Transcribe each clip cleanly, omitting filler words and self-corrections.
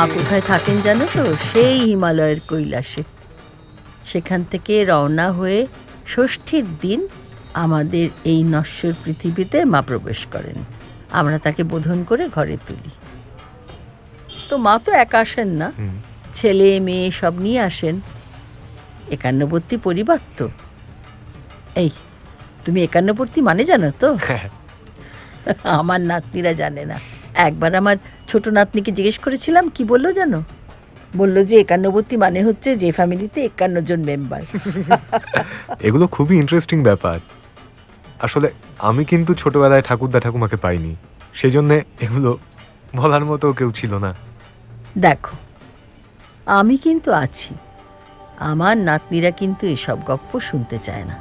মা কোথায় থাকেন জানো তো? সেই হিমালয়ের কৈলাসে। সেখান থেকে রওনা হয়ে ষষ্ঠীর দিন আমাদের এই নশ্বর পৃথিবীতে মা প্রবেশ করেন। আমরা তাকে বোধন করে ঘরে তুলি। তো মা তো একা আসেন না, ছেলে মেয়ে সব নিয়ে আসেন। একান্নবর্তী পরিবার তো। এই, তুমি একান্নবর্তী মানে জানো তো? আমার নাতনিরা জানে না। একবার আমার ছোট নাতনিকে জিজ্ঞেস করেছিলাম, কি বললো জানো? বললো যে একান্নবর্তী মানে হচ্ছে যে ফ্যামিলিতে 51 জন মেম্বার। এগুলো খুবই ইন্টারেস্টিং ব্যাপার। আসলে আমি কিন্তু ছোটবেলায় ঠাকুরদা ঠাকুমাকে পাইনি, সেই জন্যে এগুলো বলার মতো কেউ ছিল না। দেখো, আমি কিন্তু আছি। আমার নাতনিরা কিন্তু এসব গপ্প শুনতে চায় না।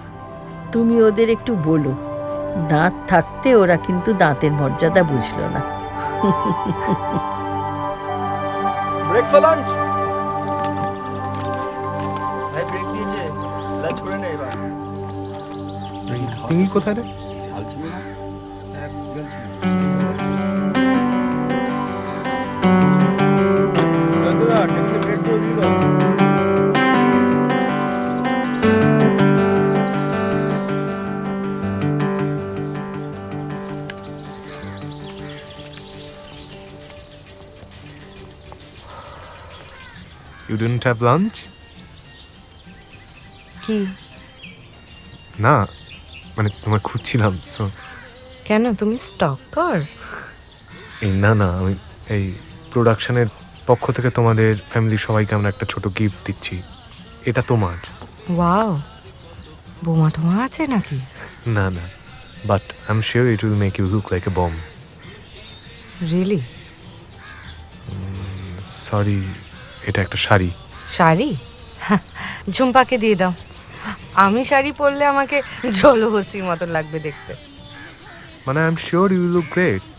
তুমি ওদের একটু বলো, দাঁত থাকতে ওরা কিন্তু দাঁতের মর্যাদা বুঝলো না। Break for lunch. ভাই ব্রেক দিয়েছে, লাঞ্চ করে নে এবার। পিঙ্কি কোথায় রে? ঝাল ছিল না? দাদা টেবিলে প্লেট করে দিয়ে দাও। You didn't have lunch? কি? না, মানে তোমার খুঁজছিলাম। সো কেন, তুমি স্টকার? এই না না, আমি এই প্রোডাকশনের পক্ষ থেকে তোমাদের ফ্যামিলির সবাইকে আমরা একটা ছোট গিফট দিচ্ছি। এটা তোমার। ওয়াও, বোমা টোমা আছে নাকি? না না, but I am sure it will make you look like a bomb. Really? Sorry, এটা একটা শাড়ি। শাড়ি? ঝুম্পাকে দিয়ে দাও। আমি শাড়ি পরলে আমাকে জলহস্তির মতন লাগবে দেখতে। মানে I am sure you look great.